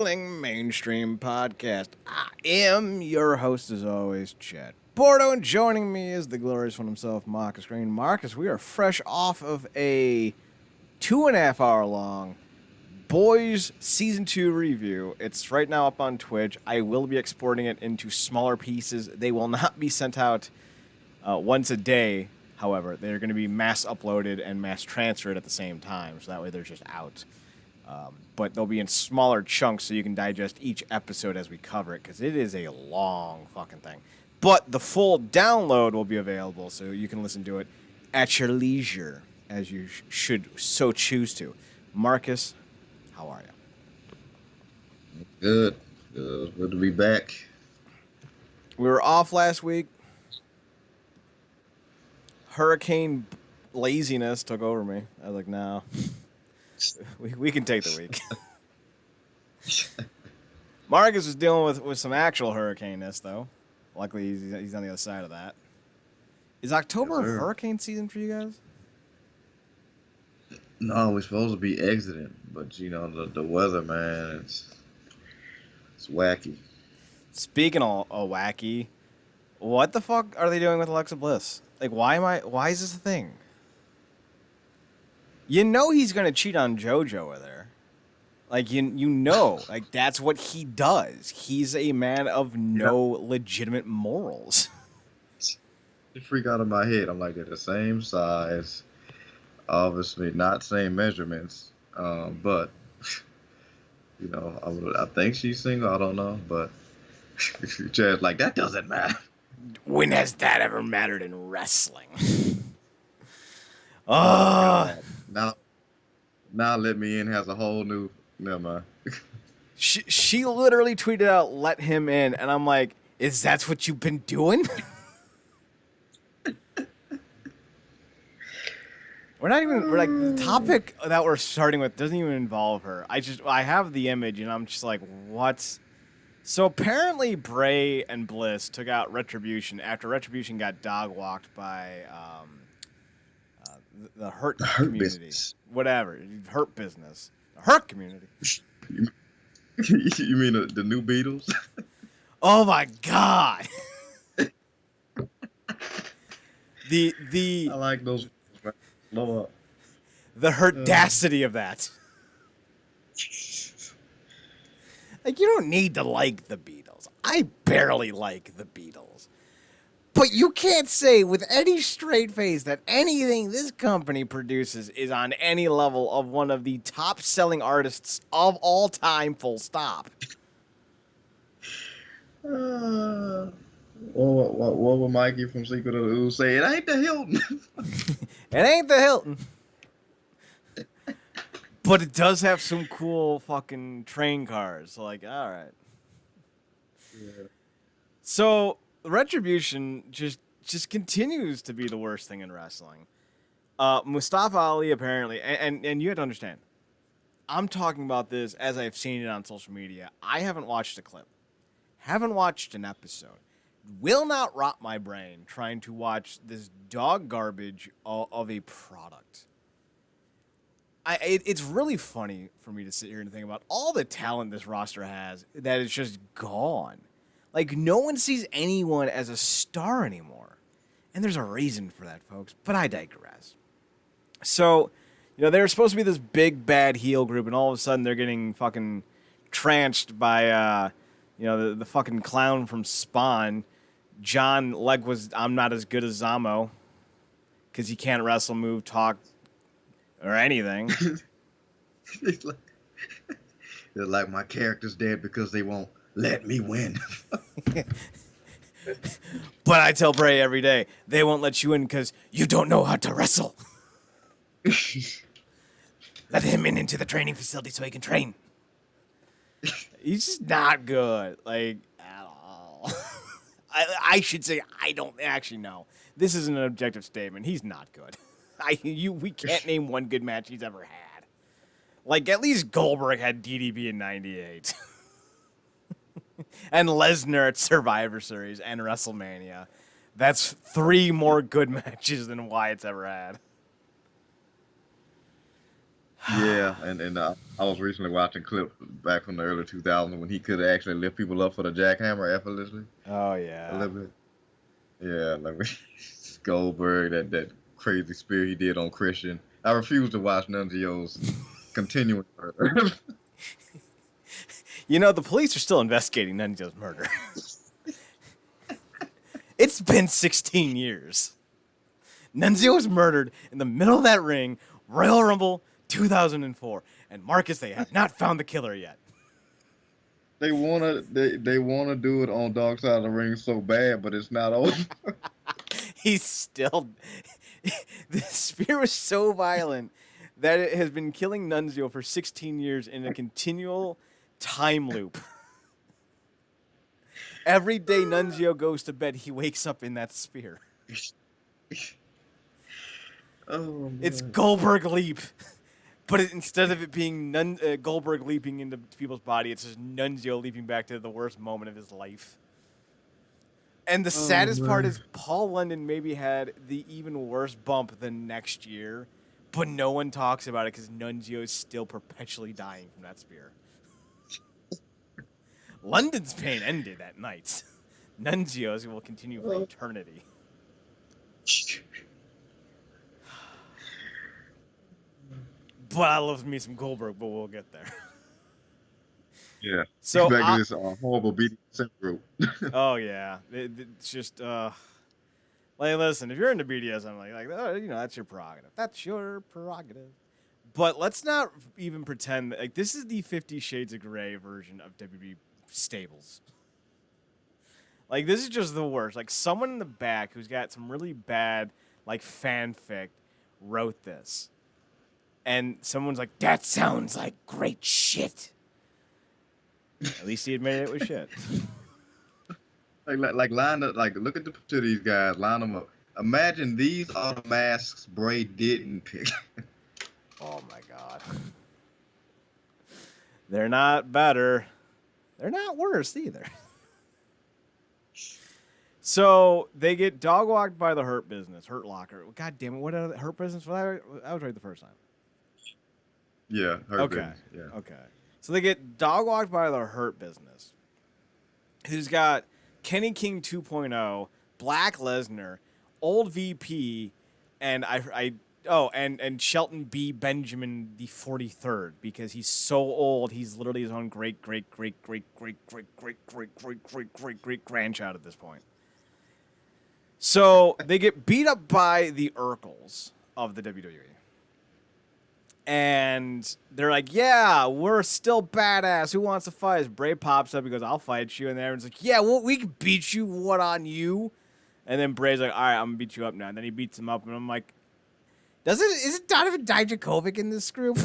Main Steram Podcast. I am your host, as always, Chad Bordeaux, and joining me is the glorious one himself, Marcus Green. Marcus, we are fresh off of a 2.5 hour long Boys Season 2 review. It's right now up on Twitch. I will be exporting it into smaller pieces. They will not be sent out once a day, however. They're going to be mass uploaded and mass transferred at the same time, so that way they're just out. But they'll be in smaller chunks so you can digest each episode as we cover it, because it is a long fucking thing. But the full download will be available, so you can listen to it at your leisure, as you should so choose to. Marcus, how are you? Good. Good to be back. We were off last week. Hurricane laziness took over me. I was like, no. We can take the week. Marcus was dealing with some actual hurricane-ness, though. Luckily, he's on the other side of that. Is October hurricane season for you guys? No, we're supposed to be exiting, but you know the weather, man, it's wacky. Speaking of wacky, what the fuck are they doing with Alexa Bliss? Like, why is this a thing? You know he's gonna cheat on JoJo with her. Like, you know, like, that's what he does. He's a man of no legitimate morals. You freak out of my head. I'm like, they're the same size, obviously not same measurements, but you know, I think she's single. I don't know, but Chad's like, that doesn't matter. When has that ever mattered in wrestling? Now let me in has a whole new. Never mind. She literally tweeted out, "Let him in," and I'm like, "Is that what you've been doing?" We're like, the topic that we're starting with doesn't even involve her. I have the image, and I'm just like, what? So apparently Bray and Bliss took out Retribution after Retribution got dog walked by the Hurt community. Business. Whatever. Hurt business. The Hurt community. You mean the new Beatles? Oh my god. the I like those. Blow up. The hurtacity of that. Like, you don't need to like the Beatles. I barely like the Beatles. But you can't say with any straight face that anything this company produces is on any level of one of the top-selling artists of all time, full stop. What would Mikey from Secret of the Ooze say? It ain't the Hilton. It ain't the Hilton. But it does have some cool fucking train cars. So, like, all right. Yeah. So Retribution just continues to be the worst thing in wrestling. Mustafa Ali apparently, and you have to understand, I'm talking about this as I've seen it on social media. I haven't watched a clip, haven't watched an episode, will not rot my brain trying to watch this dog garbage of a product. It's really funny for me to sit here and think about all the talent this roster has that is just gone. Like, no one sees anyone as a star anymore. And there's a reason for that, folks. But I digress. So, you know, they were supposed to be this big, bad heel group, and all of a sudden they're getting fucking tranched by, you know, the fucking clown from Spawn. John Legwas, I'm not as good as Zamo. Because he can't wrestle, move, talk, or anything. It's like my character's dead because they won't let me win. But I tell Bray every day, they won't let you in because you don't know how to wrestle. Let him into the training facility so he can train. He's just not good, like, at all. I should say, I don't actually know. This isn't an objective statement. He's not good. We can't name one good match he's ever had. Like, at least Goldberg had DDP in 98. And Lesnar at Survivor Series and WrestleMania. That's 3 more good matches than Wyatt's ever had. Yeah, and I was recently watching clips back from the early 2000s when he could actually lift people up for the jackhammer effortlessly Oh a yeah. little bit. Yeah, like Goldberg, that crazy spear he did on Christian. I refuse to watch Nunzio's continuing murder. You know, the police are still investigating Nunzio's murder. It's been 16 years. Nunzio was murdered in the middle of that ring, Royal Rumble 2004. And Marcus, they have not found the killer yet. They wanna do it on Dark Side of the Ring so bad, but it's not over. He's still... The spear was so violent that it has been killing Nunzio for 16 years in a continual time loop. Every day Nunzio goes to bed, he wakes up in that spear. Oh, man. It's Goldberg leap. But instead of it being Goldberg leaping into people's body, it's just Nunzio leaping back to the worst moment of his life. And the saddest part is Paul London maybe had the even worse bump the next year, but no one talks about it because Nunzio is still perpetually dying from that spear. London's pain ended that night. Nunzio's will continue for eternity. But I love me some Goldberg, but we'll get there. Yeah. So back to this horrible BDSM group. Oh yeah, it's just like, listen, if you're into BDSM, you know, that's your prerogative. That's your prerogative. But let's not even pretend that, like, this is the 50 Shades of Grey version of WWE stables. Like, this is just the worst. Like, someone in the back who's got some really bad, like, fanfic wrote this. And someone's like, that sounds like great shit. At least he admitted it was shit. Like line up, like look at the picture of these guys, line them up. Imagine these are the masks Bray didn't pick. Oh my god. They're not better. They're not worse either. So they get dog walked by the Hurt Locker. God damn it! What Hurt Business? I was right the first time. Yeah. Hurt Business. Yeah. Okay. So they get dog walked by the Hurt Business, who's got Kenny King 2.0, Black Lesnar, Old VP, and and Shelton B. Benjamin the 43rd, because he's so old he's literally his own great grandchild at this point. So they get beat up by the Urkels of the WWE. And they're like, yeah, we're still badass. Who wants to fight us? Bray pops up. He goes, I'll fight you. And everyone's like, yeah, well, we can beat you. What on you? And then Bray's like, all right, I'm going to beat you up now. And then he beats him up. And I'm like, isn't Donovan Dijakovic in this group?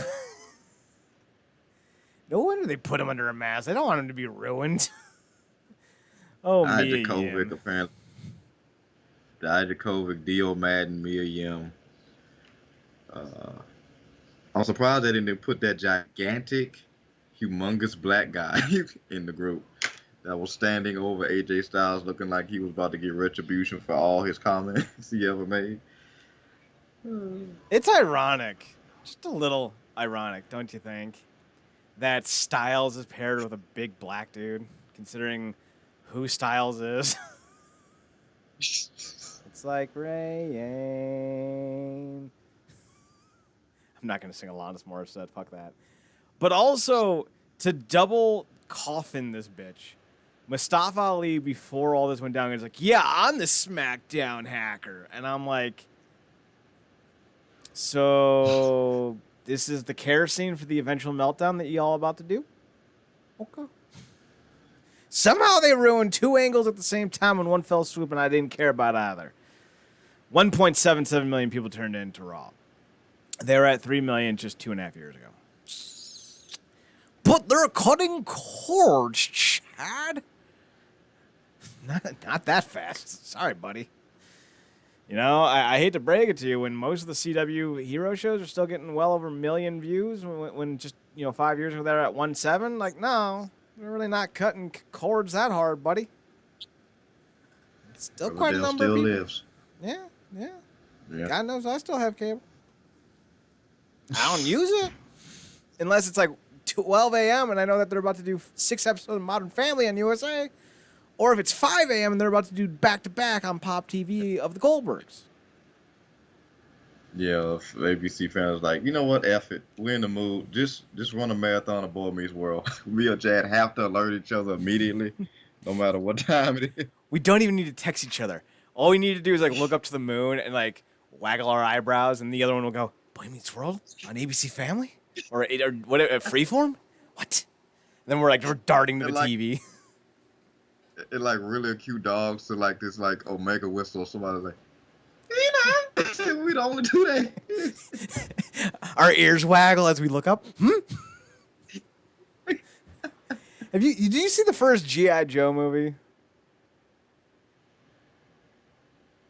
No wonder they put him under a mask. They don't want him to be ruined. Oh, Mia Yim. Apparently. Dijakovic, Dio Madden, Mia Yim. I'm surprised they didn't put that gigantic, humongous black guy in the group that was standing over AJ Styles looking like he was about to get retribution for all his comments he ever made. It's ironic. Just a little ironic, don't you think? That Styles is paired with a big black dude, considering who Styles is. It's like rain. I'm not going to sing Alanis Morissette. Fuck that. But also, to double coffin this bitch, Mustafa Ali, before all this went down, was like, yeah, I'm the Smackdown hacker. And I'm like, so this is the kerosene for the eventual meltdown that y'all about to do? Okay. Somehow they ruined two angles at the same time in one fell swoop, and I didn't care about either. 1.77 million people turned into Raw. They were at 3 million just 2.5 years ago. But they're cutting cords, Chad. Not that fast. Sorry, buddy. You know, I hate to break it to you, when most of the CW hero shows are still getting well over 1 million views, when just, 5 years ago they were at 1.7, like, no, they're really not cutting cords that hard, buddy. It's still quite a number of people. Lives. Yeah. God knows I still have cable. I don't use it. unless it's like 12 a.m. and I know that they're about to do 6 episodes of Modern Family on USA, or if it's 5 a.m. and they're about to do back-to-back on Pop TV of the Goldbergs. Yeah, if ABC fans like, you know what, F it. We're in the mood. Just run a marathon of Boy Meets World. Me or Chad have to alert each other immediately, no matter what time it is. We don't even need to text each other. All we need to do is like look up to the moon and like waggle our eyebrows, and the other one will go, Boy Meets World on ABC Family? Or what? Freeform? What? And then we're darting to the TV. It like really cute dogs to like this like Omega whistle. Somebody's like, we don't only do that. Our ears waggle as we look up. Did you see the first G.I. Joe movie?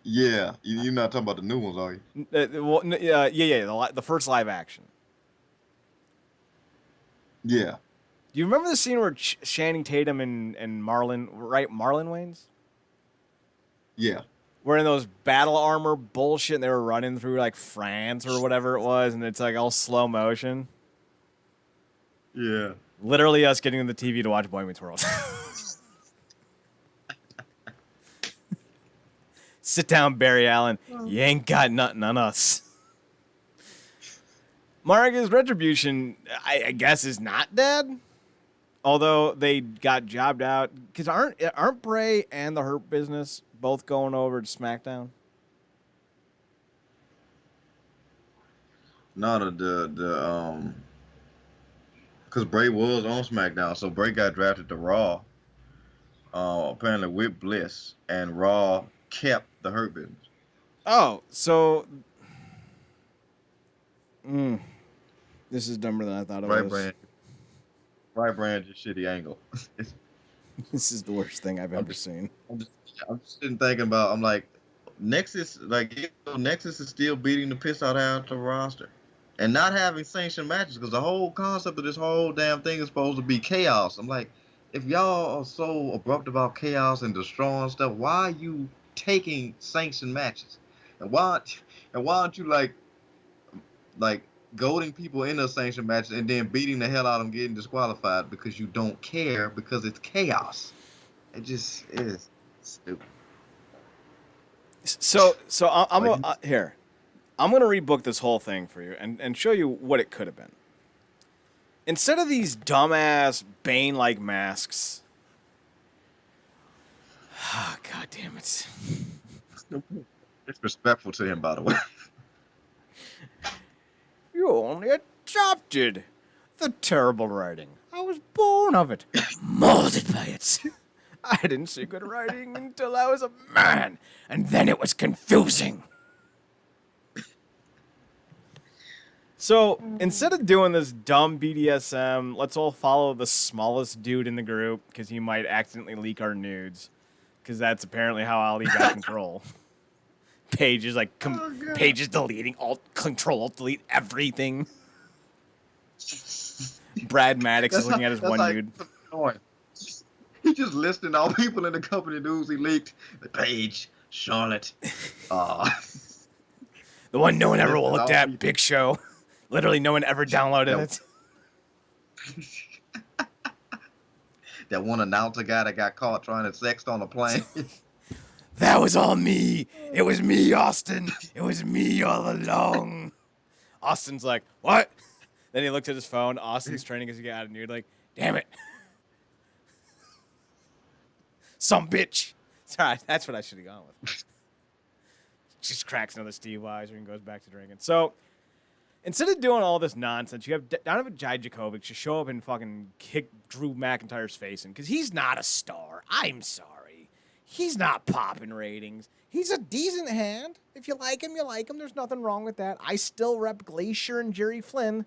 Yeah, you're not talking about the new ones, are you? The first live action. Yeah. Do you remember the scene where Channing Tatum and Marlon Wayans? Yeah. We're in those battle armor bullshit, and they were running through like France or whatever it was, and it's like all slow motion. Yeah. Literally us getting on the TV to watch Boy Meets World. Sit down, Barry Allen. You ain't got nothing on us. Marcus, Retribution, I guess, is not dead. Although they got jobbed out. Because aren't Bray and the Hurt Business both going over to SmackDown? No, because Bray was on SmackDown, so Bray got drafted to Raw. Apparently with Bliss, and Raw kept the Hurt Business. Oh, so this is dumber than I thought it was. Right brand, just shitty angle. This is the worst thing I've ever seen. I'm just sitting thinking about. I'm like, Nexus is still beating the piss out of the roster, and not having sanctioned matches because the whole concept of this whole damn thing is supposed to be chaos. I'm like, if y'all are so abrupt about chaos and destroying stuff, why are you taking sanctioned matches? And why aren't you like goading people into sanctioned matches and then beating the hell out of them getting disqualified because you don't care because it's chaos? It just is stupid. So I'm gonna rebook this whole thing for you and show you what it could have been. Instead of these dumbass Bane-like masks. Oh, God damn it. It's respectful to him, by the way. You only adopted the terrible writing. I was born of it, molded by it. I didn't see good writing until I was a man, and then it was confusing. So instead of doing this dumb BDSM, let's all follow the smallest dude in the group because he might accidentally leak our nudes, because that's apparently how Ali got control. Paige is Paige is deleting Control Delete everything. Brad Maddox is looking at his one dude. He just listing all people in the company dudes he leaked. Paige, Charlotte, the one no one ever will looked at, Big Show. Literally no one ever downloaded it. That one announcer guy that got caught trying to sext on a plane. That was all me. It was me, Austin. It was me all along. Austin's like, what? Then he looked at his phone. Austin's training as he got out of nude. Like, damn it. Some bitch. Sorry, that's what I should have gone with. Just cracks another Steve Weiser and goes back to drinking. So, instead of doing all this nonsense, you have Donovan Dijakovic to show up and fucking kick Drew McIntyre's face in, because he's not a star. I'm sorry. He's not popping ratings. He's a decent hand. If you like him, you like him. There's nothing wrong with that. I still rep Glacier and Jerry Flynn.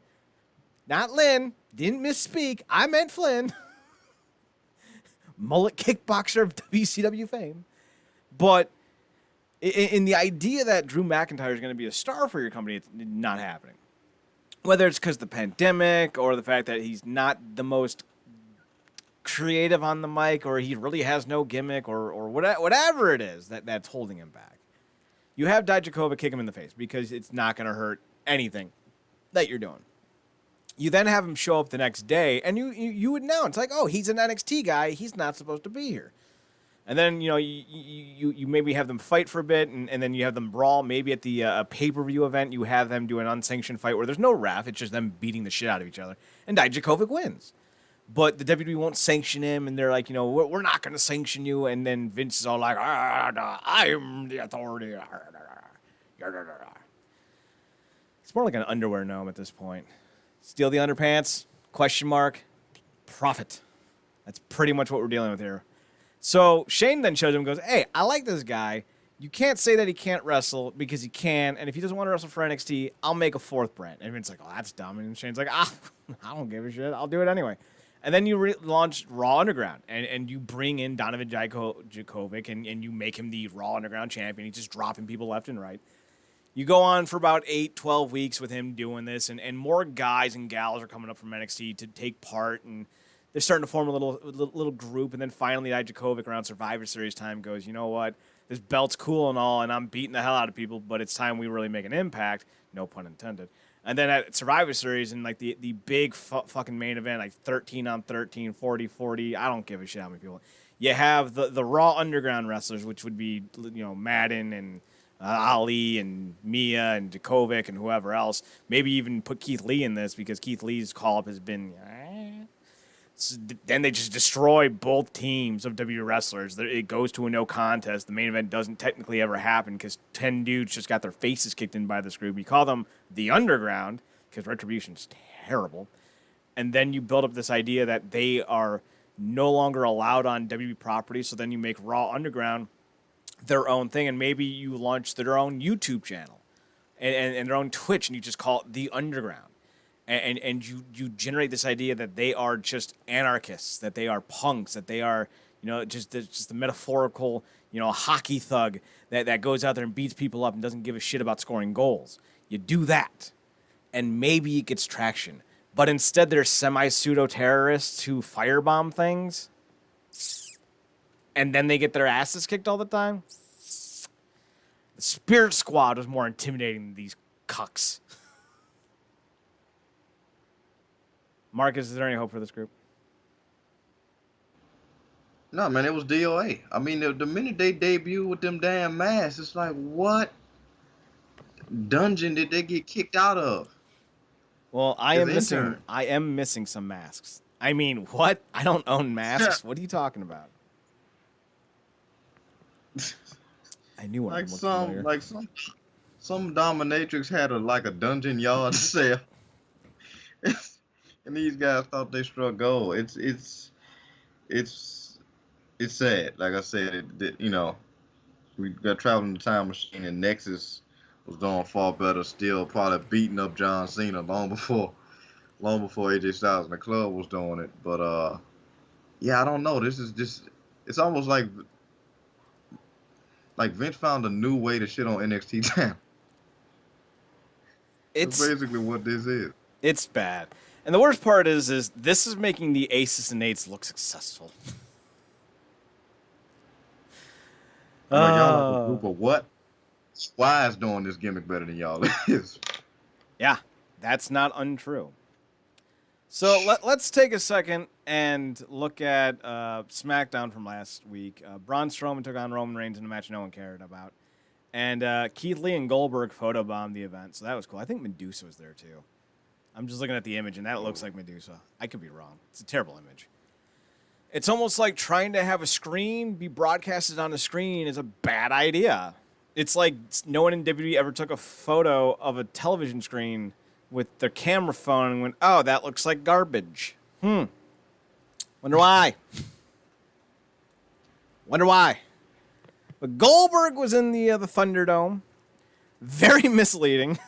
Not Lynn. Didn't misspeak. I meant Flynn. Mullet kickboxer of WCW fame. But in the idea that Drew McIntyre is going to be a star for your company, it's not happening. Whether it's because of the pandemic or the fact that he's not the most creative on the mic, or he really has no gimmick, or whatever it is that's holding him back. You have Dijakovic kick him in the face because it's not going to hurt anything that you're doing. You then have him show up the next day, and you announce, like, oh, he's an NXT guy. He's not supposed to be here. And then, you maybe have them fight for a bit, and then you have them brawl. Maybe at the pay-per-view event, you have them do an unsanctioned fight where there's no ref. It's just them beating the shit out of each other. And Dijakovic wins. But the WWE won't sanction him, and they're like, we're not going to sanction you. And then Vince is all like, I am the authority. It's more like an underwear gnome at this point. Steal the underpants? Question mark. Profit. That's pretty much what we're dealing with here. So Shane then shows him and goes, hey, I like this guy. You can't say that he can't wrestle because he can. And if he doesn't want to wrestle for NXT, I'll make a fourth brand. And Vince's like, oh, that's dumb. And Shane's like, I don't give a shit. I'll do it anyway. And then you launch Raw Underground. And you bring in Donovan Dijakovic and you make him the Raw Underground champion. He's just dropping people left and right. You go on for about 8-12 weeks with him doing this, and more guys and gals are coming up from NXT to take part, and they're starting to form a little group, and then finally Dijakovic around Survivor Series time goes, you know what, this belt's cool and all, and I'm beating the hell out of people, but it's time we really make an impact, no pun intended. And then at Survivor Series, and like the big fucking main event, like 13-on-13, 40-40, I don't give a shit how many people. You have the Raw Underground wrestlers, which would be, Madden and Ali and Mia and Djokovic and whoever else. Maybe even put Keith Lee in this because Keith Lee's call-up has been... So then they just destroy both teams of WWE wrestlers. It goes to a no contest. The main event doesn't technically ever happen because 10 dudes just got their faces kicked in by this group. You call them the Underground because Retribution's terrible. And then you build up this idea that they are no longer allowed on WWE property. So then you make Raw Underground their own thing, and maybe you launch their own YouTube channel and their own Twitch, and you just call it The Underground. And you generate this idea that they are just anarchists, that they are punks, that they are, just the metaphorical, hockey thug that goes out there and beats people up and doesn't give a shit about scoring goals. You do that, and maybe it gets traction. But instead, they're semi-pseudo-terrorists who firebomb things, and then they get their asses kicked all the time. The Spirit Squad was more intimidating than these cucks. Marcus, is there any hope for this group? No, man, it was DOA. I mean, the minute they debuted with them damn masks, it's like, what dungeon did they get kicked out of? Well, I am missing some masks. I mean, what? I don't own masks. What are you talking about? I knew one. Like some dominatrix had a dungeon yard sale, and these guys thought they struck gold. It's sad. Like I said, we got traveling the time machine, and Nexus was doing far better. Still probably beating up John Cena long before AJ Styles and the club was doing it. But yeah, I don't know. It's almost like Vince found a new way to shit on NXT down. That's basically what this is. It's bad. And the worst part is this is making the Aces and Eights look successful. Y'all like a group of what? Why is doing this gimmick better than y'all is? Yeah, that's not untrue. So let's take a second and look at Smackdown from last week. Braun Strowman took on Roman Reigns in a match no one cared about. And Keith Lee and Goldberg photobombed the event, so that was cool. I think Medusa was there, too. I'm just looking at the image, and that looks like Medusa. I could be wrong. It's a terrible image. It's almost like trying to have a screen be broadcasted on a screen is a bad idea. It's like no one in WWE ever took a photo of a television screen with their camera phone and went, oh, that looks like garbage. Wonder why. But Goldberg was in the Thunderdome. Very misleading.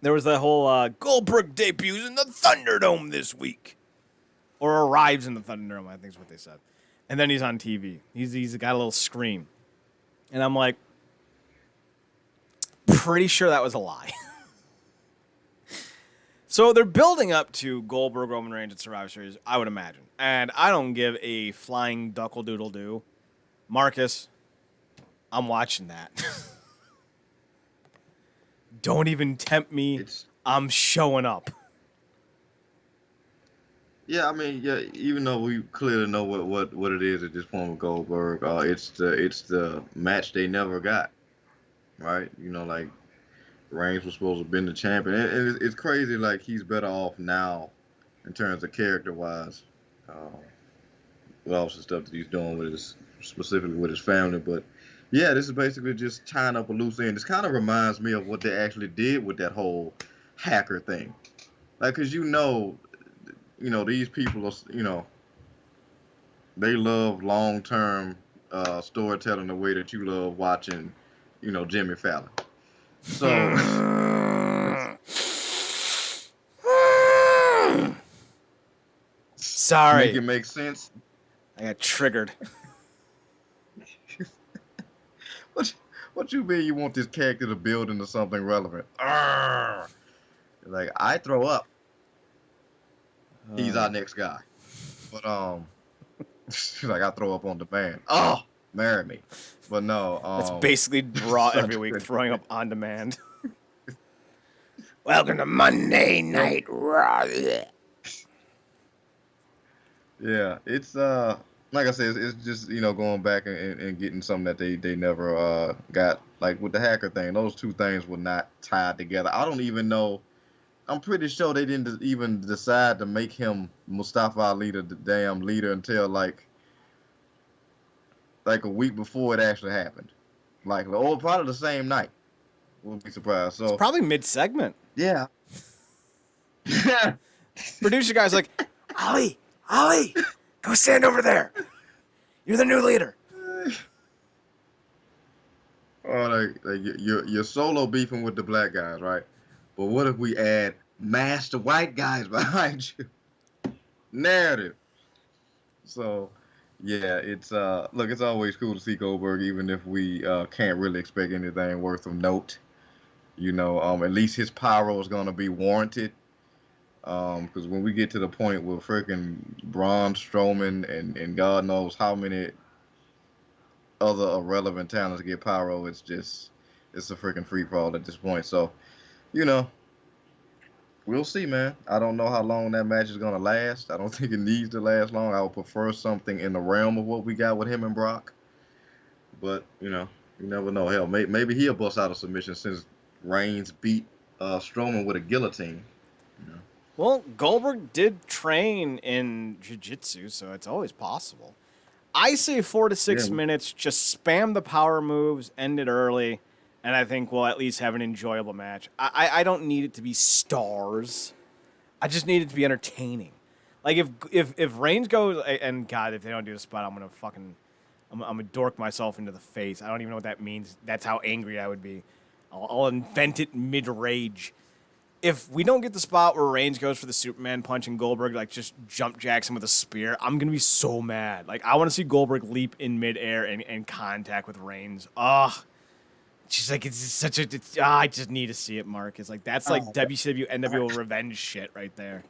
There was that whole Goldberg debuts in the Thunderdome this week. Or arrives in the Thunderdome, I think is what they said. And then he's on TV. He's got a little screen. And I'm like, pretty sure that was a lie. So they're building up to Goldberg, Roman Reigns at Survivor Series, I would imagine. And I don't give a flying duckle-doodle-doo. Marcus, I'm watching that. Don't even tempt me I'm showing up. Yeah, I mean, yeah. Even though we clearly know what it is at this point with Goldberg, it's the match they never got, right? Like Reigns was supposed to have been the champion, and it's crazy. Like he's better off now in terms of character wise, with all the stuff that he's doing with specifically with his family. But yeah, this is basically just tying up a loose end. This kind of reminds me of what they actually did with that whole hacker thing, like because these people are they love long term storytelling the way that you love watching Jimmy Fallon. So sorry, make it make sense. I got triggered. What you mean you want this character to build into something relevant? Arrgh. Like I throw up. He's our next guy. But like I throw up on demand. Oh, marry me. But no, that's basically Raw every week, throwing up on demand. Welcome to Monday Night Raw. Yeah, it's like I said, it's just going back and getting something that they never got, like with the hacker thing. Those two things were not tied together. I don't even know. I'm pretty sure they didn't even decide to make him Mustafa Ali the damn leader until like a week before it actually happened. Like, probably the same night. Wouldn't be surprised. So it's probably mid-segment. Yeah. Producer guy's like, Ali, go stand over there. You're the new leader. Oh, like you're solo beefing with the black guys, right? But what if we add masked white guys behind you? Narrative. So, yeah, it's look, it's always cool to see Goldberg, even if we can't really expect anything worth of note. At least his pyro is gonna be warranted. Because when we get to the point with freaking Braun, Strowman, and God knows how many other irrelevant talents get pyro, it's a freaking free fall at this point. So, we'll see, man. I don't know how long that match is gonna last. I don't think it needs to last long. I would prefer something in the realm of what we got with him and Brock. But you never know. Hell, maybe he'll bust out a submission since Reigns beat Strowman with a guillotine. Well, Goldberg did train in jiu-jitsu, so it's always possible. I say 4 to 6 minutes, just spam the power moves, end it early, and I think we'll at least have an enjoyable match. I don't need it to be stars. I just need it to be entertaining. Like, if Reigns goes, and God, if they don't do the spot, I'm gonna dork myself into the face. I don't even know what that means. That's how angry I would be. I'll invent it mid-rage. If we don't get the spot where Reigns goes for the Superman punch and Goldberg like just jump jacks him with a spear, I'm gonna be so mad. Like I want to see Goldberg leap in midair and contact with Reigns. Ugh, she's like I just need to see it, Mark. It's like that's like WCW NWO revenge shit right there.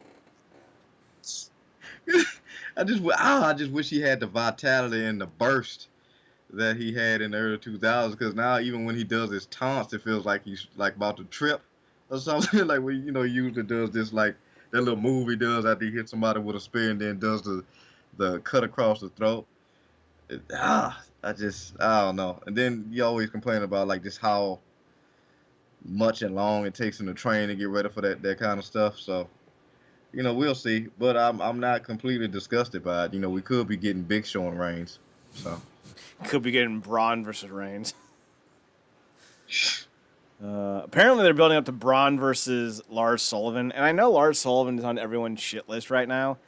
I just wish he had the vitality and the burst that he had in the early 2000s. Because now even when he does his taunts, it feels like he's like about to trip or something. Like when he usually does this like that little move he does after he hits somebody with a spear and then does the cut across the throat. I don't know. And then you always complain about like just how much and long it takes him to train and get ready for that kind of stuff. So we'll see. But I'm not completely disgusted by it. We could be getting Big Show and Reigns. So could be getting Braun versus Reigns. Apparently they're building up to Braun versus Lars Sullivan, and I know Lars Sullivan is on everyone's shit list right now.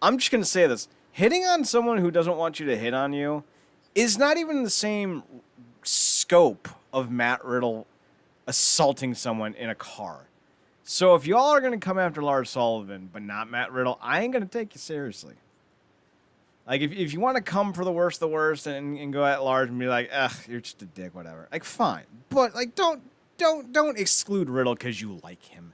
I'm just going to say this. Hitting on someone who doesn't want you to hit on you is not even the same scope of Matt Riddle assaulting someone in a car. So if y'all are going to come after Lars Sullivan, but not Matt Riddle, I ain't going to take you seriously. Like, if you want to come for the worst and go at Lars and be like, ugh, you're just a dick, whatever. Like, fine. But, like, don't exclude Riddle because you like him.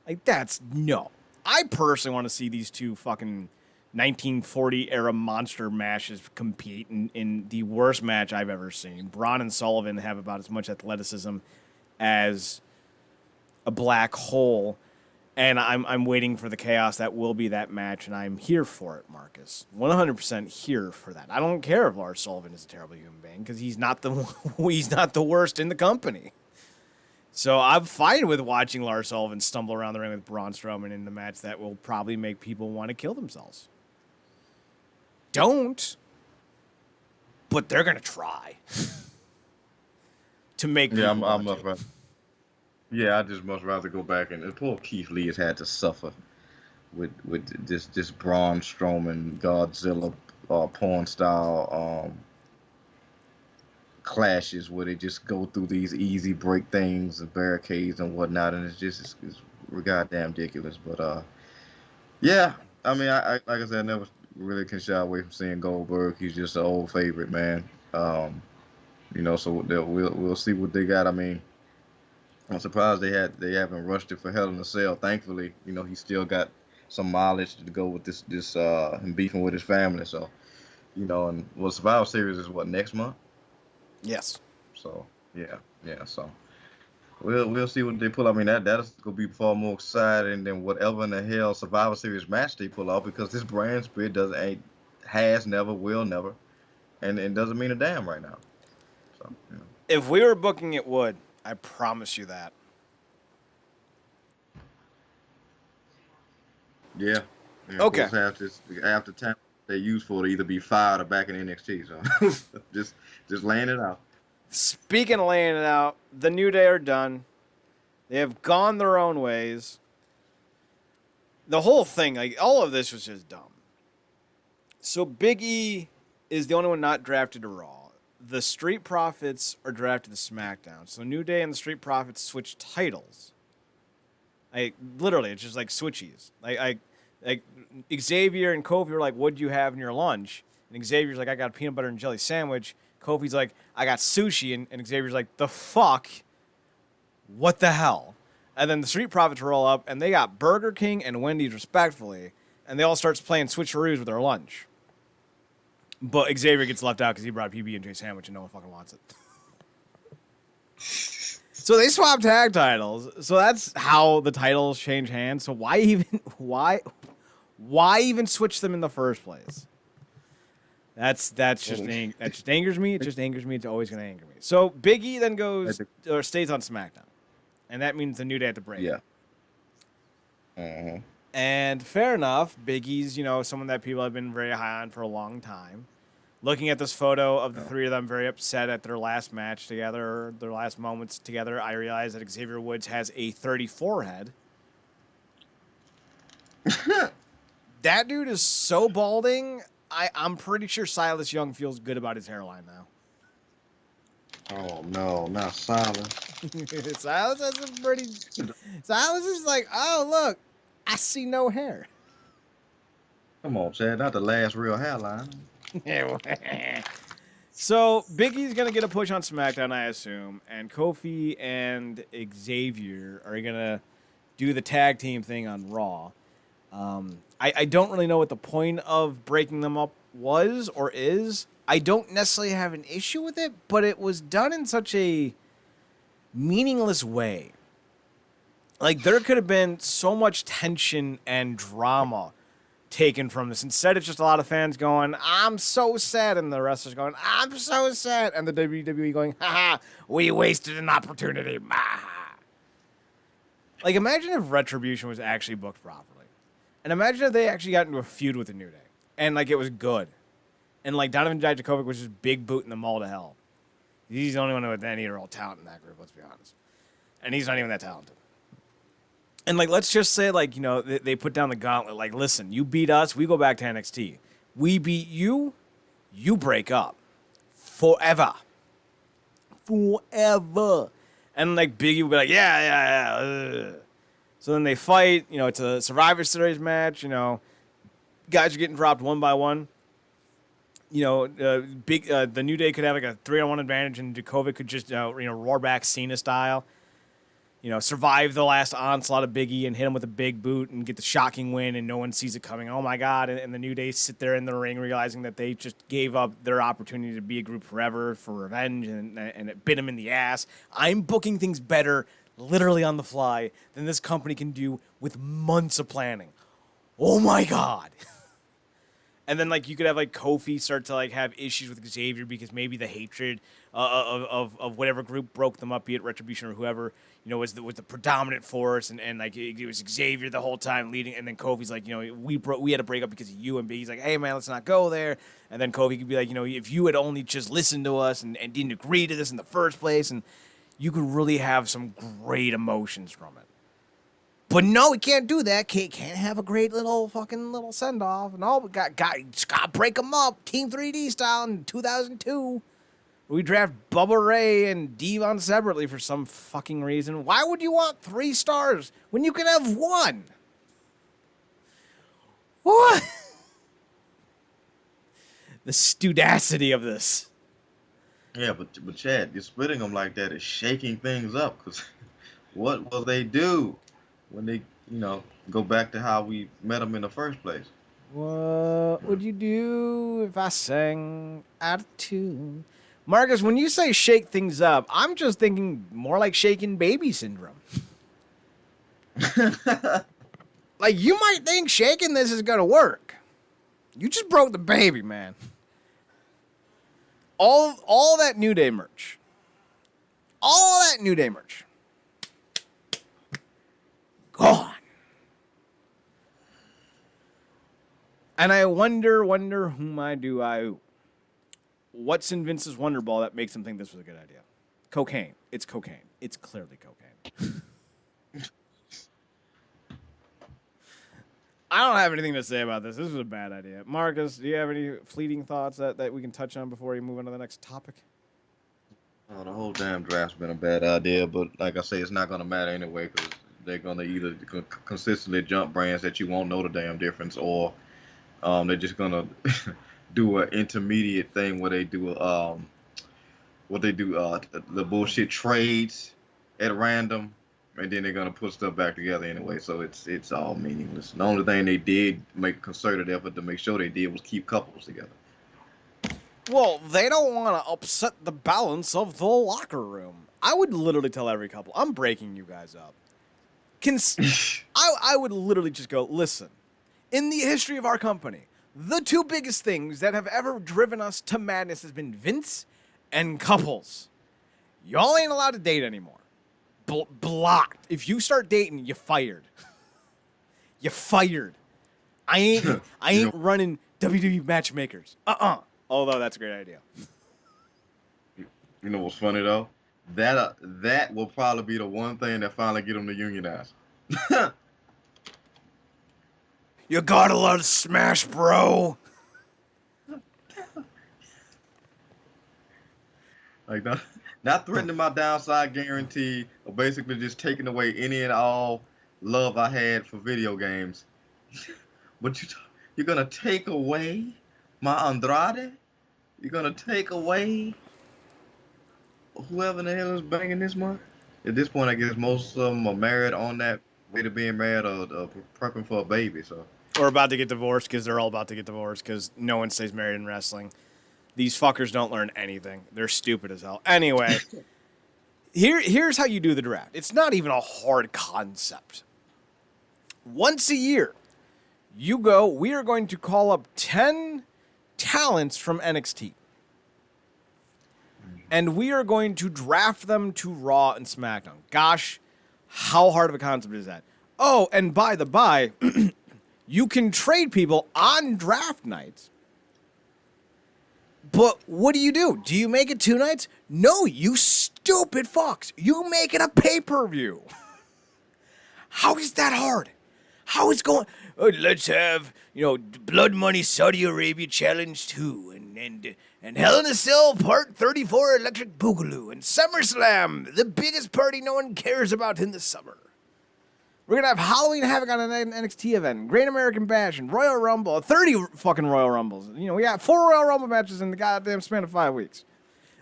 Like, no. I personally want to see these two fucking 1940-era monster matches compete in the worst match I've ever seen. Braun and Sullivan have about as much athleticism as a black hole. And I'm waiting for the chaos that will be that match, and I'm here for it, Marcus. 100% here for that. I don't care if Lars Sullivan is a terrible human being because he's not the worst in the company. So I'm fine with watching Lars Sullivan stumble around the ring with Braun Strowman in the match that will probably make people want to kill themselves. Don't, but they're gonna try to make people want to. Yeah, I just much rather go back and poor Keith Lee has had to suffer with this Braun Strowman Godzilla porn style clashes where they just go through these easy break things and barricades and whatnot, and it's goddamn ridiculous. But yeah, I mean, I like I said, I never really can shy away from seeing Goldberg. He's just an old favorite, man. So we'll see what they got. I mean, I'm surprised they haven't rushed it for Hell in a Cell. Thankfully, he still got some mileage to go with this him beefing with his family. So, and Survivor Series is what, next month? Yes. So yeah. So we'll see what they pull. I mean, that's gonna be far more exciting than whatever in the hell Survivor Series match they pull off, because this brand split never will never, and it doesn't mean a damn right now. So if we were booking, it would. I promise you that. Yeah. Okay. Half the time they use for to either be fired or back in NXT. So just laying it out. Speaking of laying it out, the New Day are done. They have gone their own ways. The whole thing, all of this was just dumb. So Big E is the only one not drafted to Raw. The Street Profits are drafted to SmackDown. So New Day and the Street Profits switch titles. Literally, it's just like switchies. Like Xavier and Kofi were like, "What do you have in your lunch?" And Xavier's like, "I got a peanut butter and jelly sandwich." Kofi's like, "I got sushi," and Xavier's like, "The fuck? What the hell?" And then the Street Profits roll up, and they got Burger King and Wendy's respectfully, and they all start playing switcheroos with their lunch. But Xavier gets left out because he brought a PB&J sandwich and no one fucking wants it. So they swap tag titles. So that's how the titles change hands. So why even switch them in the first place? That just angers me. It just angers me. It's always going to anger me. So Big E then stays on SmackDown, and that means the New Day have to break. Yeah. Mm-hmm. And fair enough, Big E's, someone that people have been very high on for a long time. Looking at this photo of the three of them very upset at their last match together, their last moments together, I realize that Xavier Woods has a 34 head. That dude is so balding, I'm pretty sure Silas Young feels good about his hairline now. Oh, no, not Silas. Silas has a pretty... Silas is like, oh, look. I see no hair. Come on, Chad. Not the last real hairline. So, Big E's going to get a push on SmackDown, I assume. And Kofi and Xavier are going to do the tag team thing on Raw. I don't really know what the point of breaking them up was or is. I don't necessarily have an issue with it, but it was done in such a meaningless way. There could have been so much tension and drama taken from this. Instead, it's just a lot of fans going, "I'm so sad," and the wrestlers going, "I'm so sad," and the WWE going, "Ha ha, we wasted an opportunity." Imagine if Retribution was actually booked properly. And imagine if they actually got into a feud with the New Day. And, it was good. And, Donovan Dijakovic was just big booting them all to hell. He's the only one with any real talent in that group, let's be honest. And he's not even that talented. And, let's just say, they put down the gauntlet. Listen, you beat us, we go back to NXT. We beat you, you break up. Forever. And, Biggie would be like, yeah. So then they fight. It's a Survivor Series match. Guys are getting dropped one by one. The New Day could have, a 3-on-1 advantage, and Djokovic could just, roar back Cena style. Survive the last onslaught of Big E and hit him with a big boot and get the shocking win, and no one sees it coming. Oh, my God. And the New Day sit there in the ring realizing that they just gave up their opportunity to be a group forever for revenge, and it bit them in the ass. I'm booking things better literally on the fly than this company can do with months of planning. Oh my God. And then, like, you could have, like, Kofi start to, like, have issues with Xavier because maybe the hatred of whatever group broke them up, be it Retribution or whoever, you know, was the predominant force, and like, it was Xavier the whole time leading, and then Kofi's like, you know, we had to break up because of you, and he's like, hey, man, let's not go there, and then Kofi could be like, you know, if you had only just listened to us and didn't agree to this in the first place, and you could really have some great emotions from it. But no, we can't do that. Can't have a great little send-off. No, we got to break them up, Team 3D style in 2002. We draft Bubba Ray and Devon separately for some fucking reason. Why would you want 3 stars when you can have 1? What? The studacity of this. Yeah, but Chad, you're splitting them like that is shaking things up. Because what will they do when they, you know, go back to how we met them in the first place? What would you do if I sang out of tune? Marcus, when you say shake things up, I'm just thinking more like shaking baby syndrome. Like, you might think shaking this is going to work. You just broke the baby, man. All that New Day merch. All that New Day merch. Gone. And I wonder whom I owe. What's in Vince's Wonder Ball that makes him think this was a good idea? Cocaine. It's cocaine. It's clearly cocaine. I don't have anything to say about this. This was a bad idea. Marcus, do you have any fleeting thoughts that we can touch on before we move on to the next topic? Oh, the whole damn draft's been a bad idea, but like I say, it's not going to matter anyway because they're going to either consistently jump brands that you won't know the damn difference, or they're just going to do an intermediate thing where they do the bullshit trades at random, and then they're gonna put stuff back together anyway. So it's all meaningless. The only thing they did make a concerted effort to make sure they did was keep couples together. Well, they don't want to upset the balance of the locker room. I would literally tell every couple, I'm breaking you guys up. I would literally just go, listen, in the history of our company, the 2 biggest things that have ever driven us to madness has been Vince and couples. Y'all ain't allowed to date anymore. Blocked. If you start dating, you're fired. You're fired. I ain't running WWE matchmakers. Although that's a great idea. You know what's funny though? That will probably be the one thing that finally get them to unionize. You gotta love Smash, bro. Like not threatening my downside guarantee, or basically just taking away any and all love I had for video games. But you're gonna take away my Andrade? You're gonna take away whoever the hell is banging this month? At this point, I guess most of them are married on that way to being married, or prepping for a baby. So. Or about to get divorced, because they're all about to get divorced, because no one stays married in wrestling. These fuckers don't learn anything. They're stupid as hell. Anyway, here's how you do the draft. It's not even a hard concept. Once a year, you go, we are going to call up 10 talents from NXT. And we are going to draft them to Raw and SmackDown. Gosh, how hard of a concept is that? Oh, and by the by, you can trade people on draft nights. But what do? Do you make it 2 nights? No, you stupid fucks. You make it a pay-per-view. How is that hard? How is going? Let's have, Blood Money Saudi Arabia Challenge 2 and Hell in a Cell Part 34 Electric Boogaloo and SummerSlam, the biggest party no one cares about in the summer. We're going to have Halloween Havoc on an NXT event, Great American Bash, and Royal Rumble, 30 fucking Royal Rumbles. We got 4 Royal Rumble matches in the goddamn span of 5 weeks.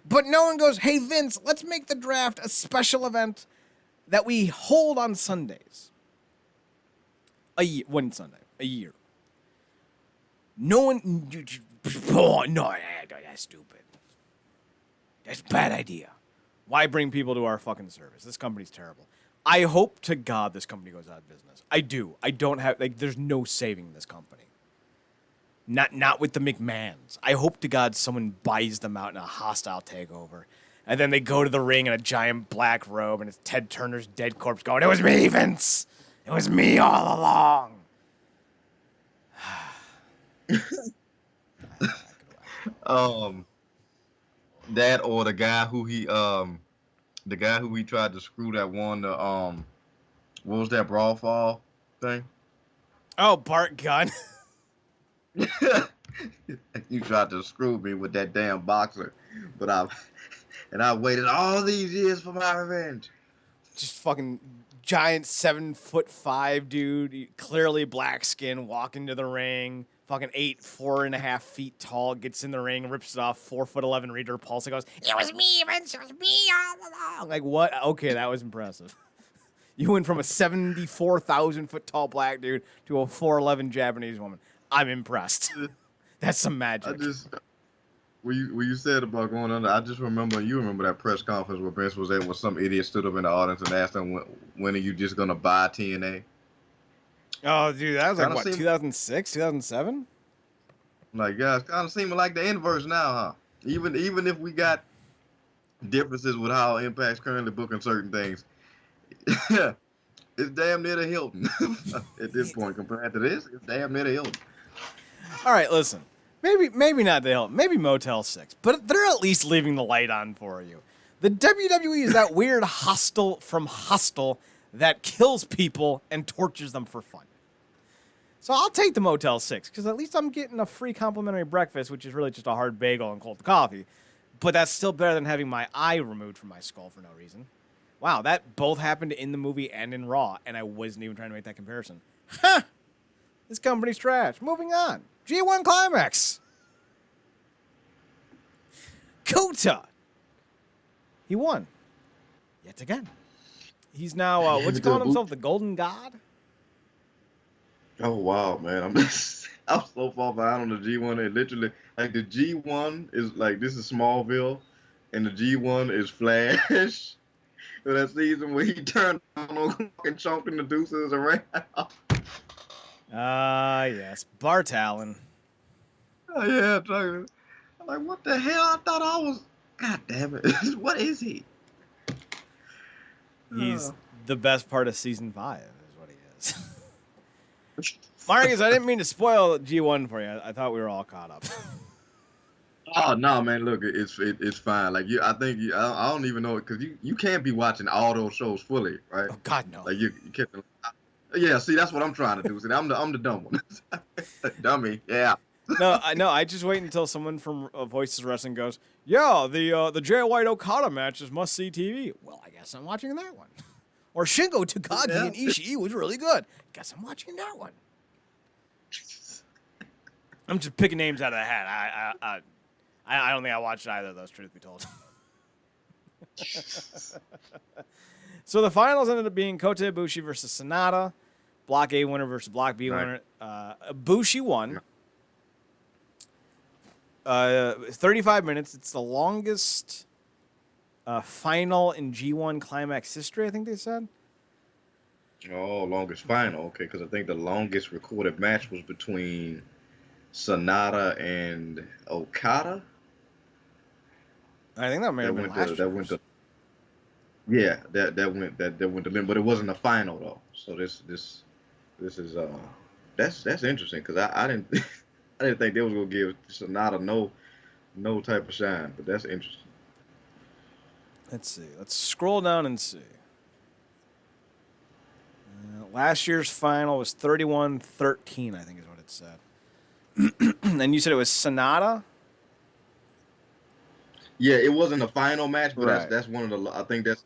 But no one goes, hey, Vince, let's make the draft a special event that we hold on Sundays. One Sunday, a year. No one, no, that's stupid. That's a bad idea. Why bring people to our fucking service? This company's terrible. I hope to God this company goes out of business. I do. I don't have, like, there's no saving this company. Not with the McMahons. I hope to God someone buys them out in a hostile takeover. And then they go to the ring in a giant black robe, and it's Ted Turner's dead corpse going, "It was me, Vince. It was me all along." That or the guy who he tried to screw that won the what was that brawl fall thing? Oh, Bart Gunn. You tried to screw me with that damn boxer, but I waited all these years for my revenge. Just fucking giant 7'5" dude, clearly black skin, walking to the ring. Fucking 4.5 feet tall, gets in the ring, rips it off. 4'11" Reader Pulse. He goes, "It was me, Vince. It was me all along." Like, what? Okay, that was impressive. You went from a 74,000 foot tall black dude to a 4'11" Japanese woman. I'm impressed. That's some magic. When you said about going under, I just remember that press conference where Vince was there, where some idiot stood up in the audience and asked him, when are you just gonna buy TNA? Oh, dude, that was like, what, 2006, 2007? Like, guys, kind of seeming like the inverse now, huh? Even if we got differences with how Impact's currently booking certain things, it's damn near the Hilton at this point. Compared to this, it's damn near the Hilton. All right, listen. Maybe not the Hilton. Maybe Motel 6. But they're at least leaving the light on for you. The WWE is that weird hostile from Hostel that kills people and tortures them for fun. So I'll take the Motel 6, because at least I'm getting a free complimentary breakfast, which is really just a hard bagel and cold coffee. But that's still better than having my eye removed from my skull for no reason. Wow, that both happened in the movie and in Raw, and I wasn't even trying to make that comparison. Huh! This company's trash. Moving on. G1 Climax. Kota. He won. Yet again. He's now, what's he calling himself? The Golden God? Oh, wow, man. I'm so far behind on the G1. It literally, like, the G1 is, like, this is Smallville, and the G1 is Flash. So that season where he turned on and chomping the deuces around. Yes. Bart Allen. Oh, yeah. I'm like, what the hell? I thought I was... God damn it. What is he? He's the best part of season 5 is what he is. Marcus, I didn't mean to spoil G1 for you. I thought we were all caught up. Oh, no, man. Look, it's fine. Like, I don't even know it, because you can't be watching all those shows fully, right? Oh, God, no. Like, you can't... Yeah, see, that's what I'm trying to do. See, I'm the dumb one. Dummy, yeah. No, I just wait until someone from Voices Wrestling goes, "Yeah, the Jay White Okada match is must-see TV." Well, I guess I'm watching that one. Or Shingo Takagi and Ishii was really good. Guess I'm watching that one. I'm just picking names out of the hat. I don't think I watched either of those, truth be told. So the finals ended up being Kota Ibushi versus Sonata. Block A winner versus Block B winner. Ibushi won. 35 minutes. It's the longest final in G1 Climax history, I think they said. Oh, longest final. Okay, because I think the longest recorded match was between Sonata and Okada. I think that may have been last year. Yeah, that went to limb, but it wasn't a final though. So this is that's interesting, because I didn't I didn't think they was gonna give Sonata no type of shine, but that's interesting. Let's see. Let's scroll down and see. Last year's final was 31-13, I think is what it said. And you said it was Sonata? Yeah, it wasn't a final match, but right. that's one of the. I think that's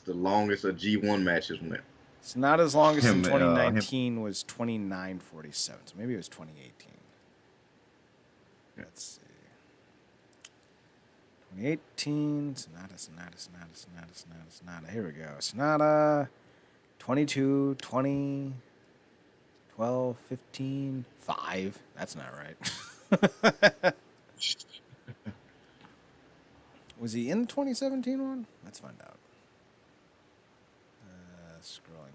the longest a G1 match has went. Sonata's longest in 2019 was 29:47, so maybe it was 2018. Let's see. 2018, Sonata. Here we go. Sonata, 22, 20, 12, 15, 5. That's not right. Was he in the 2017 one? Let's find out.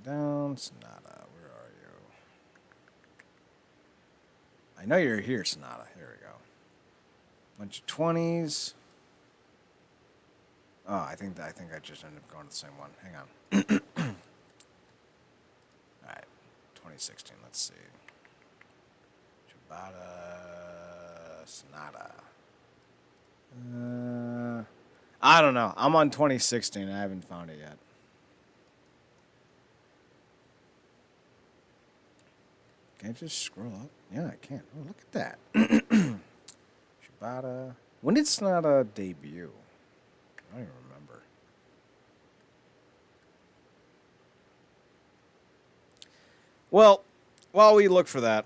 down. Sonata, where are you? I know you're here, Sonata. Here we go. Bunch of 20s. Oh, I think I just ended up going to the same one. Hang on. All right, 2016. Let's see. Shibata, Sonata. I don't know. I'm on 2016. I haven't found it yet. Can I just scroll up? Yeah, I can. Oh, look at that. Shibata. When did Sonata debut? I don't even remember. Well, while we look for that,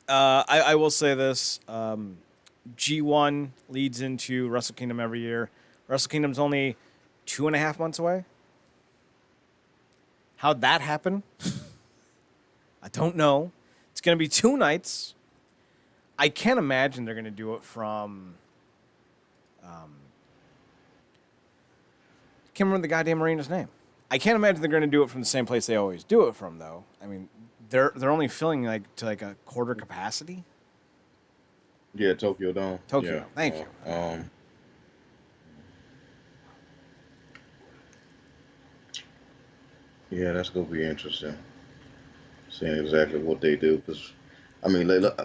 I will say this. G1 leads into Wrestle Kingdom every year. Wrestle Kingdom's only 2.5 months away. How'd that happen? I don't know. It's going to be 2 nights. I can't imagine they're going to do it from... can't remember the goddamn arena's name. I can't imagine they're going to do it from the same place they always do it from, though. I mean, they're only filling to a quarter capacity. Yeah, Tokyo Dome. Tokyo Yeah. Dome. Thank you. Yeah, that's gonna be interesting. Seeing exactly what they do, because I mean, we're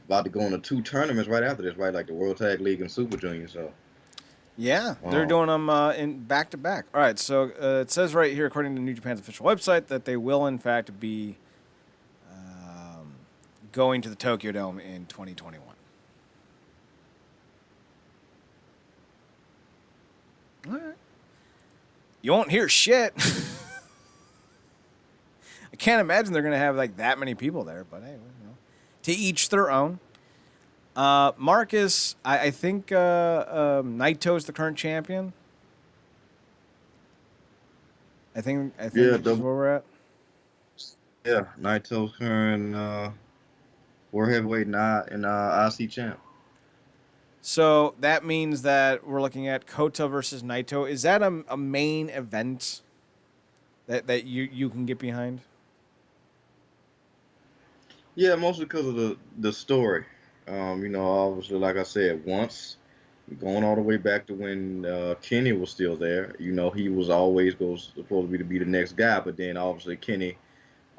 about to go into 2 tournaments right after this, right? Like the World Tag League and Super Junior. So. Yeah, they're doing them in back-to-back. All right, so it says right here, according to New Japan's official website, that they will, in fact, be going to the Tokyo Dome in 2021. All right. You won't hear shit. I can't imagine they're going to have that many people there, but hey, to each their own. Marcus, I think Naito's the current champion. I think that's where we're at. Yeah, Naito's current World Heavyweight and IC champ. So that means that we're looking at Kota versus Naito. Is that a main event that you can get behind? Yeah, mostly because of the story. Obviously, like I said, once going all the way back to when Kenny was still there. He was always supposed to be the next guy, but then obviously Kenny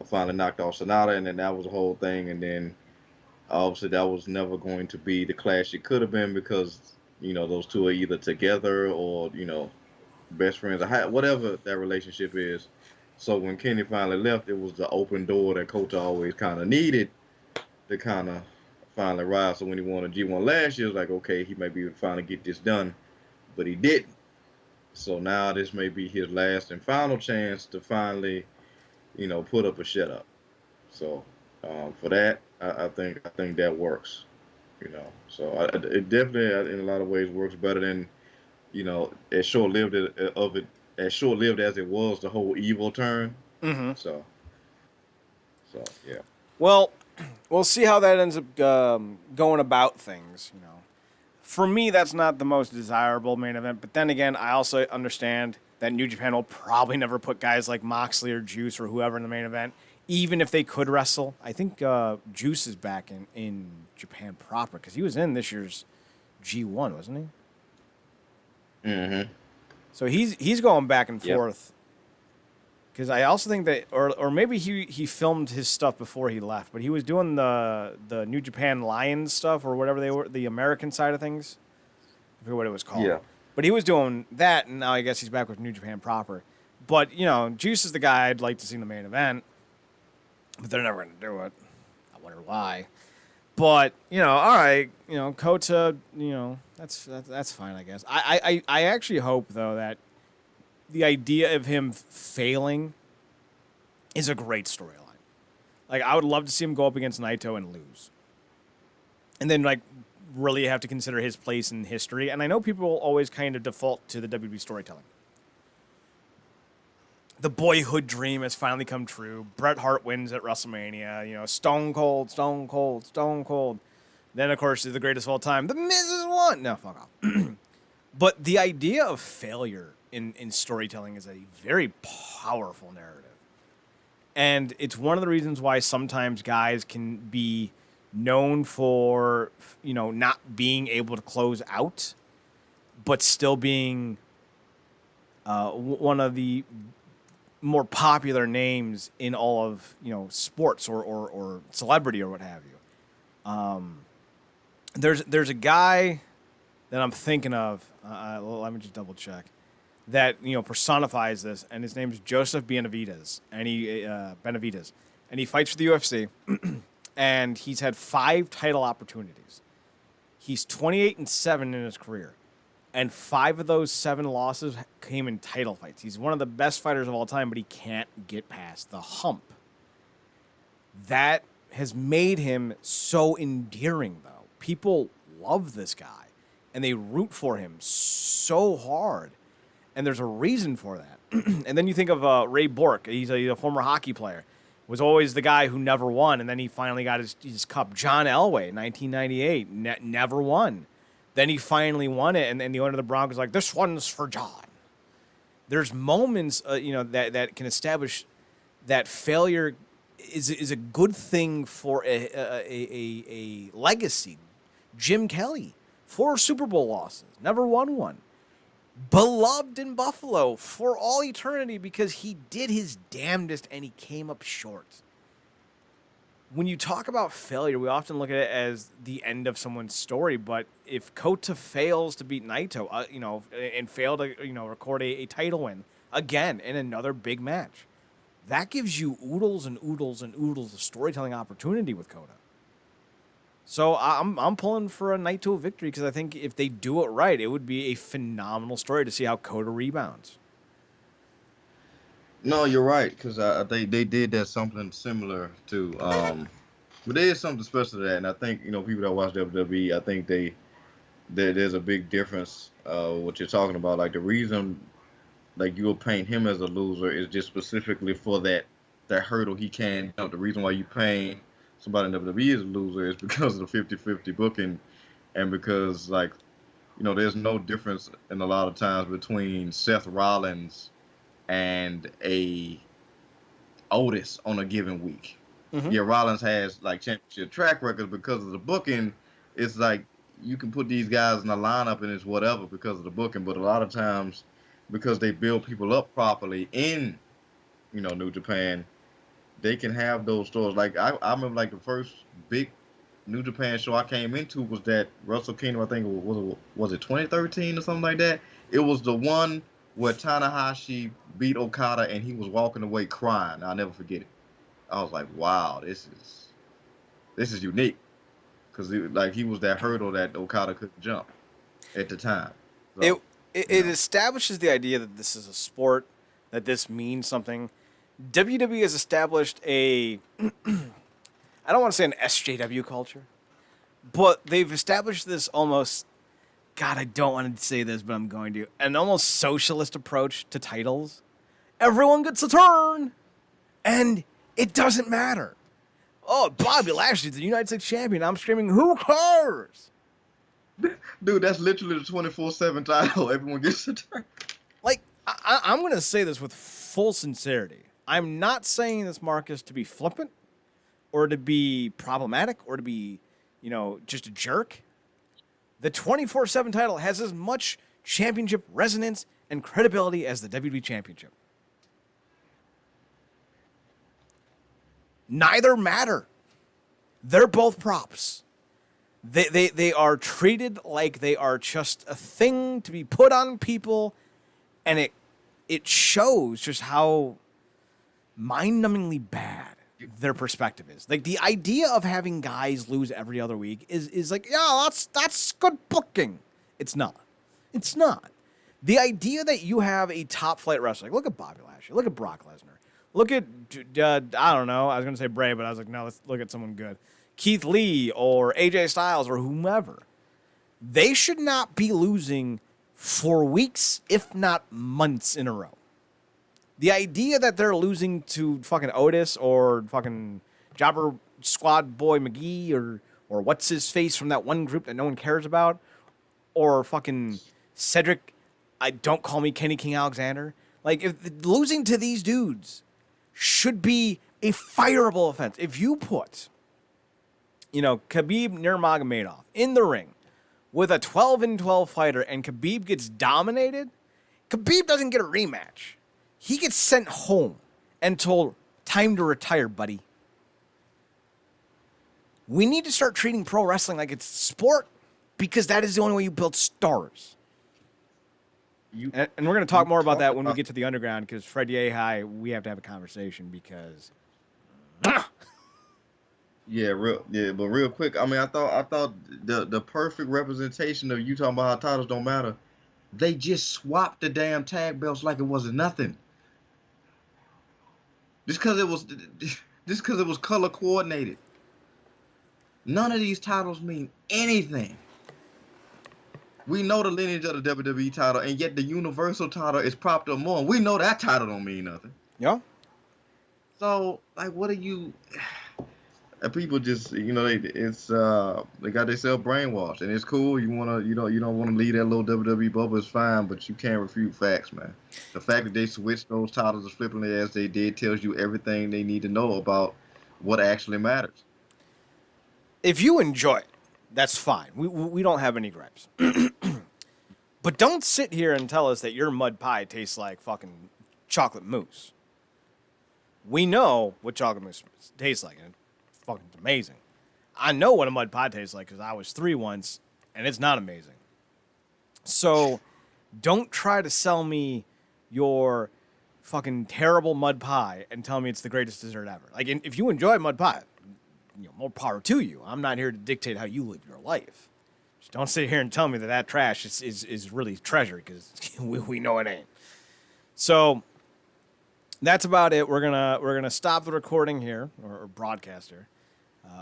finally knocked off Sonata, and then that was the whole thing. And then obviously that was never going to be the clash it could have been because those two are either together or best friends or whatever that relationship is. So when Kenny finally left, it was the open door that Kota always kind of needed to kind of finally rise. So when he won a G1 last year, it was like, okay, he may be able to finally get this done, but he didn't. So now this may be his last and final chance to finally, put up a shut up. So for that, I think that works. So it definitely in a lot of ways works better than, as short-lived as it was, the whole evil turn. Mm-hmm. So yeah. Well, we'll see how that ends up going about things. For me, that's not the most desirable main event. But then again, I also understand that New Japan will probably never put guys like Moxley or Juice or whoever in the main event, even if they could wrestle. I think Juice is back in Japan proper because he was in this year's G1, wasn't he? Mm-hmm. So he's going back and forth. Because I also think that, or maybe he filmed his stuff before he left, but he was doing the New Japan Lions stuff or whatever they were, the American side of things. I forget what it was called. Yeah. But he was doing that, and now I guess he's back with New Japan proper. But, Juice is the guy I'd like to see in the main event. But they're never going to do it. I wonder why. But, all right, Kota, that's fine, I guess. I actually hope, though, that the idea of him failing is a great storyline. I would love to see him go up against Naito and lose. And then, really have to consider his place in history. And I know people will always kind of default to the WWE storytelling. The boyhood dream has finally come true. Bret Hart wins at WrestleMania. Stone Cold, Stone Cold, Stone Cold. Then, of course, the greatest of all time, The Miz has won. No, fuck off. But the idea of failure in storytelling is a very powerful narrative. And it's one of the reasons why sometimes guys can be known for, not being able to close out, but still being one of the more popular names in all of, sports or celebrity or what have you. There's a guy that I'm thinking of. Let me just double check. That personifies this, and his name is Joseph Benavidez, and he fights for the UFC, and he's had 5 title opportunities. He's 28-7 in his career, and 5 of those 7 losses came in title fights. He's one of the best fighters of all time, but he can't get past the hump. That has made him so endearing, though. People love this guy, and they root for him so hard. And there's a reason for that. And then you think of Ray Bork. He's a former hockey player. Was always the guy who never won, and then he finally got his cup. John Elway, 1998, never won. Then he finally won it, and the owner of the Broncos was like, this one's for John. There's moments, that can establish that failure is a good thing for a legacy. Jim Kelly, 4 Super Bowl losses, never won one. Beloved in Buffalo for all eternity because he did his damnedest and he came up short. When you talk about failure, we often look at it as the end of someone's story. But if Kota fails to beat Naito, and fail to, record a title win again in another big match, that gives you oodles and oodles and oodles of storytelling opportunity with Kota. So I'm pulling for a Naito victory because I think if they do it right, it would be a phenomenal story to see how Kota rebounds. No, you're right, because they did that something similar to, but there is something special to that, and I think people that watch WWE, I think there's a big difference. What you're talking about, like the reason, like you'll paint him as a loser is just specifically for that hurdle he can't jump. The reason why you paint somebody in WWE is a loser is because of the 50-50 booking, and because there's no difference in a lot of times between Seth Rollins and a Otis on a given week. Mm-hmm. Yeah, Rollins has championship track records because of the booking. It's like you can put these guys in a lineup and it's whatever because of the booking, but a lot of times because they build people up properly in New Japan, they can have those stories. I remember the first big New Japan show I came into was that Wrestle Kingdom. I think was it 2013 or something like that. It was the one where Tanahashi beat Okada and he was walking away crying. I'll never forget it. I was like, wow, this is unique, because he was that hurdle that Okada couldn't jump at the time. So, it establishes the idea that this is a sport, that this means something. WWE has established I don't want to say an SJW culture, but they've established this almost, God, I don't want to say this, but I'm going to, an almost socialist approach to titles. Everyone gets a turn, and it doesn't matter. Oh, Bobby Lashley's the United States champion. I'm screaming, who cares? Dude, that's literally the 24/7 title. Everyone gets a turn. I'm going to say this with full sincerity. I'm not saying this, Marcus, to be flippant or to be problematic or to be, just a jerk. The 24/7 title has as much championship resonance and credibility as the WWE Championship. Neither matter. They're both props. They are treated like they are just a thing to be put on people, and it shows just how mind-numbingly bad their perspective is. The idea of having guys lose every other week is that's good booking. It's not. It's not. The idea that you have a top flight wrestler, look at Bobby Lashley, look at Brock Lesnar, look at I don't know, I was gonna say Bray, but I was like, no, let's look at someone good. Keith Lee or AJ Styles or whomever. They should not be losing for weeks, if not months in a row. The idea that they're losing to fucking Otis or fucking Jobber Squad Boy McGee or what's his face from that one group that no one cares about, or fucking Cedric I don't call me Kenny King Alexander. Like, if losing to these dudes should be a fireable offense. If you put, Khabib Nurmagomedov in the ring with a 12-12 fighter and Khabib gets dominated, Khabib doesn't get a rematch. He gets sent home and told, time to retire, buddy. We need to start treating pro wrestling like it's sport because that is the only way you build stars. And we're going to talk more about that when we get to the underground because Fred Yehai, we have to have a conversation because... Yeah, but real quick, I mean, I thought the perfect representation of you talking about how titles don't matter. They just swapped the damn tag belts like it wasn't nothing. Just because it was color coordinated. None of these titles mean anything. We know the lineage of the WWE title, and yet the Universal title is propped up more. We know that title don't mean nothing. Yeah. So, like, what are you? And people just, they got themselves brainwashed, and it's cool. You don't want to leave that little WWE bubble. It's fine, but you can't refute facts, man. The fact that they switched those titles as flippantly as they did tells you everything they need to know about what actually matters. If you enjoy it, that's fine. We don't have any gripes. But don't sit here and tell us that your mud pie tastes like fucking chocolate mousse. We know what chocolate mousse tastes like, and it's fucking amazing. I know what a mud pie tastes like because I was 3 once, and it's not amazing. So don't try to sell me your fucking terrible mud pie and tell me it's the greatest dessert ever. Like, if you enjoy mud pie, more power to you. I'm not here to dictate how you live your life. Just don't sit here and tell me that trash is really treasure because we know it ain't. So that's about it. We're gonna stop the recording here or broadcast here.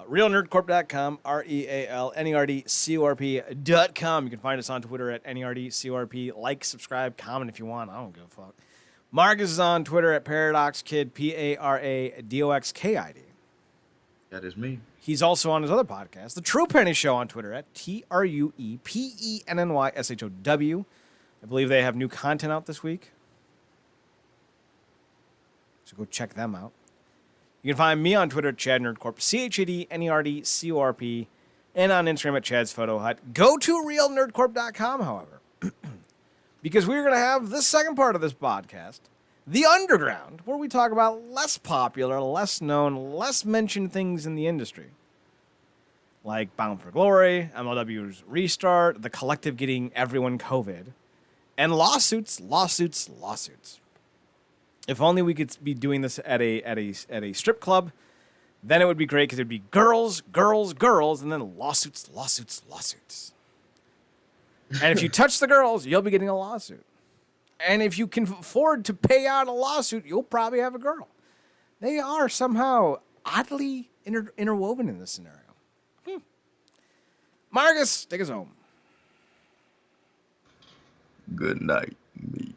RealNerdCorp.com, RealNerdCorp.com. You can find us on Twitter at NERDCORP. Like, subscribe, comment if you want. I don't give a fuck. Marcus is on Twitter at ParadoxKid, ParadoxKid. That is me. He's also on his other podcast, The True Penny Show, on Twitter at TruePennyShow. I believe they have new content out this week. So go check them out. You can find me on Twitter at ChadNerdCorp, ChadNerdCorp, and on Instagram at Chad's Photo Hut. Go to RealNerdCorp.com, however, because we're going to have the second part of this podcast, The Underground, where we talk about less popular, less known, less mentioned things in the industry. Like Bound for Glory, MLW's Restart, the Collective getting everyone COVID, and lawsuits. If only we could be doing this at a strip club, then it would be great because it would be girls, and then lawsuits. And if you touch the girls, you'll be getting a lawsuit. And if you can afford to pay out a lawsuit, you'll probably have a girl. They are somehow oddly interwoven in this scenario. Marcus, take us home. Good night, me.